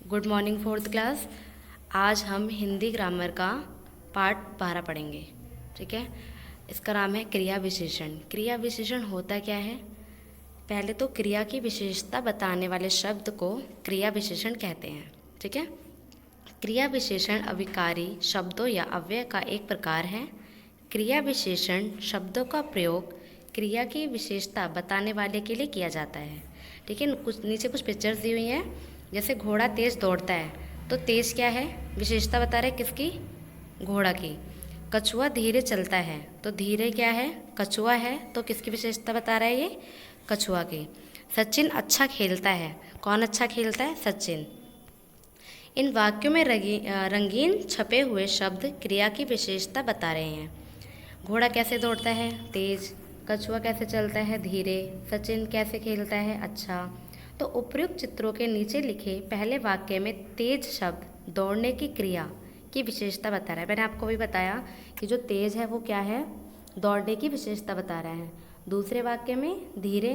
Good morning fourth class. आज हम Hindi grammar का पार्ट 12 पढ़ेंगे। ठीक है, इसका नाम है क्रिया विशेषण। क्रिया विशेषण होता क्या है? पहले तो क्रिया की विशेषता बताने वाले शब्द को क्रिया विशेषण कहते हैं। ठीक है, क्रिया विशेषण अविकारी शब्दों या अव्यय का एक प्रकार है। क्रिया विशेषण शब्दों का प्रयोग क्रिया की विशेषता बताने वाले के लिए किया जाता है। ठीक है, कुछ नीचे कुछ पिक्चर्स दी हुई हैं। जैसे घोड़ा तेज दौड़ता है, तो तेज क्या है? विशेषता बता रहे किसकी? घोड़ा की। कछुआ धीरे चलता है, तो धीरे क्या है? कछुआ है, तो किसकी विशेषता बता रहा है ये? कछुआ की। सचिन अच्छा खेलता है, कौन अच्छा खेलता है? सचिन। इन वाक्यों में रंगीन छपे हुए शब्द क्रिया की विशेषता बता रहे हैं। घोड़ा कैसे दौड़ता है? तेज। कछुआ कैसे चलता है? धीरे। सचिन कैसे खेलता है? अच्छा। तो उपर्युक्त चित्रों के नीचे लिखे पहले वाक्य में तेज शब्द दौड़ने की क्रिया की विशेषता बता रहा है। मैंने आपको भी बताया कि जो तेज है वो क्या है? दौड़ने की विशेषता बता रहा है। दूसरे वाक्य में धीरे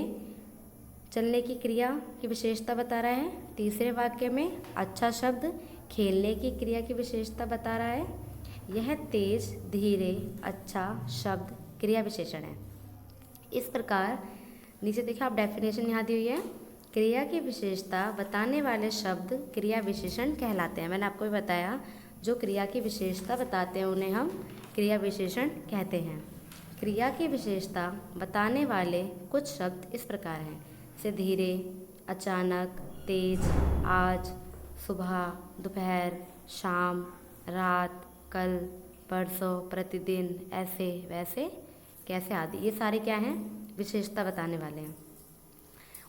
चलने की क्रिया की विशेषता बता रहा है। तीसरे वाक्य में अच्छा शब्द खेलने की क्रिया की विशेषता बता रहा है। यह तेज, धीरे, अच्छा शब्द क्रिया विशेषण है। इस प्रकार नीचे देखिए आप डेफिनेशन यहाँ दी हुई है। क्रिया की विशेषता बताने वाले शब्द क्रिया विशेषण कहलाते हैं। मैंने आपको भी बताया जो क्रिया की विशेषता बताते हैं उन्हें हम क्रिया विशेषण कहते हैं। क्रिया की विशेषता बताने वाले कुछ शब्द इस प्रकार हैं, जैसे धीरे, अचानक, तेज, आज, सुबह, दोपहर, शाम, रात, कल, परसों, प्रतिदिन, ऐसे, वैसे, कैसे आदि। ये सारे क्या हैं? विशेषता बताने वाले हैं।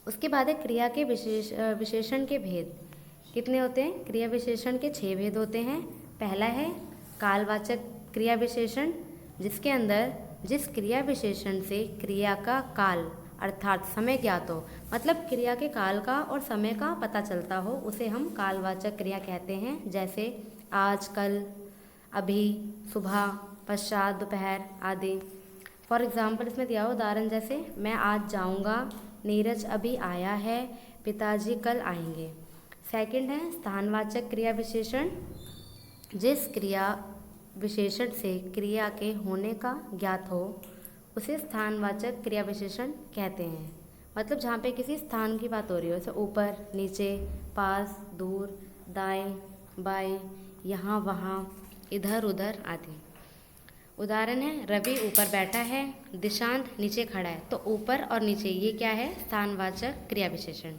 उसके बाद है क्रिया के विशेषण के भेद। कितने होते हैं? क्रिया विशेषण के 6 भेद होते हैं। पहला है कालवाचक क्रिया विशेषण, जिसके अंदर जिस क्रिया विशेषण से क्रिया का काल अर्थात समय ज्ञात हो, मतलब क्रिया के काल का और समय का पता चलता हो, उसे हम कालवाचक क्रिया कहते हैं। जैसे आज, कल, अभी, सुबह, पश्चात, दोपहर आदि। फॉर एग्जाम्पल इसमें दिया हो उदाहरण, जैसे मैं आज जाऊंगा, नीरज अभी आया है, पिताजी कल आएंगे। सेकंड है स्थानवाचक क्रिया विशेषण, जिस क्रिया विशेषण से क्रिया के होने का ज्ञात हो उसे स्थानवाचक क्रिया विशेषण कहते हैं। मतलब जहाँ पे किसी स्थान की बात हो रही हो, जैसे ऊपर, नीचे, पास, दूर, दाएं, बाएं, यहाँ, वहाँ, इधर, उधर आदि। उदाहरण है रवि ऊपर बैठा है, दिशांत नीचे खड़ा है। तो ऊपर और नीचे ये क्या है? स्थानवाचक क्रिया विशेषण।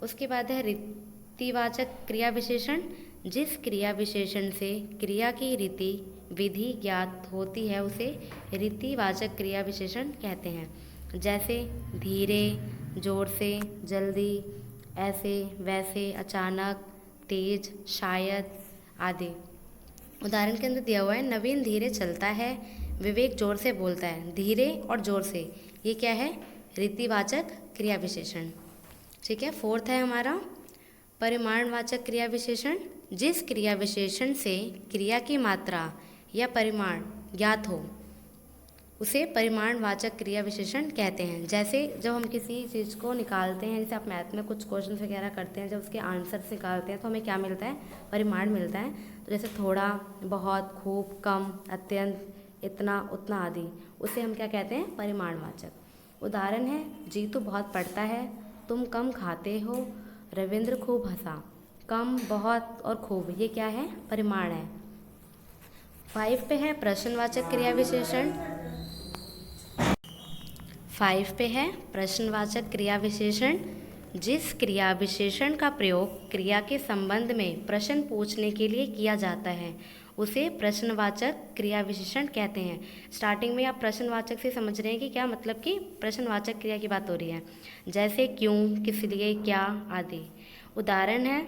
उसके बाद है रीतिवाचक क्रिया विशेषण, जिस क्रिया विशेषण से क्रिया की रीति विधि ज्ञात होती है उसे रीतिवाचक क्रिया विशेषण कहते हैं। जैसे धीरे, जोर से, जल्दी, ऐसे, वैसे, अचानक, तेज, शायद आदि। उदाहरण के अंदर दिया हुआ है नवीन धीरे चलता है, विवेक जोर से बोलता है। धीरे और जोर से ये क्या है? रीतिवाचक क्रिया विशेषण। ठीक है, फोर्थ है हमारा परिमाणवाचक क्रिया विशेषण, जिस क्रिया विशेषण से क्रिया की मात्रा या परिमाण ज्ञात हो उसे परिमाणवाचक क्रिया विशेषण कहते हैं। जैसे जब हम किसी चीज़ को निकालते हैं, जैसे आप मैथ में कुछ क्वेश्चन वगैरह करते हैं, जब उसके आंसर्स निकालते हैं तो हमें क्या मिलता है? परिमाण मिलता है। तो जैसे थोड़ा, बहुत, खूब, कम, अत्यंत, इतना, उतना आदि, उसे हम क्या कहते हैं? परिमाणवाचक। उदाहरण है जीतू बहुत पढ़ता है, तुम कम खाते हो, रविंद्र खूब हंसा। कम, बहुत और खूब ये क्या है? परिमाण है। 5 पे है प्रश्नवाचक क्रिया विशेषण। 5 पे है प्रश्नवाचक क्रिया विशेषण, जिस क्रिया विशेषण का प्रयोग क्रिया के संबंध में प्रश्न पूछने के लिए किया जाता है उसे प्रश्नवाचक क्रिया विशेषण कहते हैं। स्टार्टिंग में आप प्रश्नवाचक से समझ रहे हैं कि क्या मतलब कि प्रश्नवाचक क्रिया की बात हो रही है। जैसे क्यों, किस लिए, क्या आदि। उदाहरण है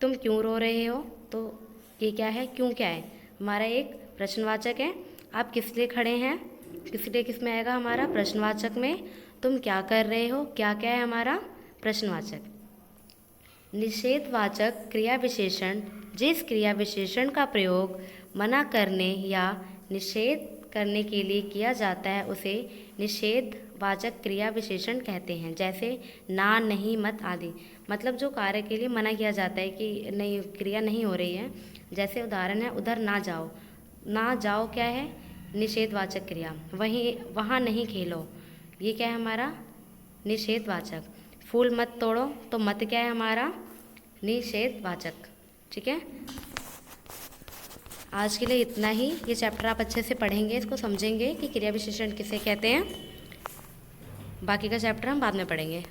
तुम क्यों रो रहे हो, तो ये क्या है? क्यों क्या है? हमारा एक प्रश्नवाचक है। आप किस लिए खड़े हैं, किस लिए किस में आएगा? हमारा प्रश्नवाचक में। तुम क्या कर रहे हो, क्या क्या है? हमारा प्रश्नवाचक। निषेधवाचक क्रिया विशेषण, जिस क्रिया विशेषण का प्रयोग मना करने या निषेध करने के लिए किया जाता है उसे निषेधवाचक वाचक क्रिया विशेषण कहते हैं, जैसे ना, नहीं, मत आदि। मतलब जो कार्य के लिए मना किया जाता है कि नहीं, क्रिया नहीं हो रही है। जैसे उदाहरण है, उधर ना जाओ। ना जाओ क्या है? निषेधवाचक क्रिया। वहीं वहाँ नहीं खेलो, ये क्या है हमारा? निषेधवाचक। फूल मत तोड़ो, तो मत क्या है हमारा? निषेधवाचक। ठीक है, आज के लिए इतना ही। ये चैप्टर आप अच्छे से पढ़ेंगे, इसको समझेंगे कि क्रिया विशेषण किसे कहते हैं। बाकी का चैप्टर हम बाद में पढ़ेंगे।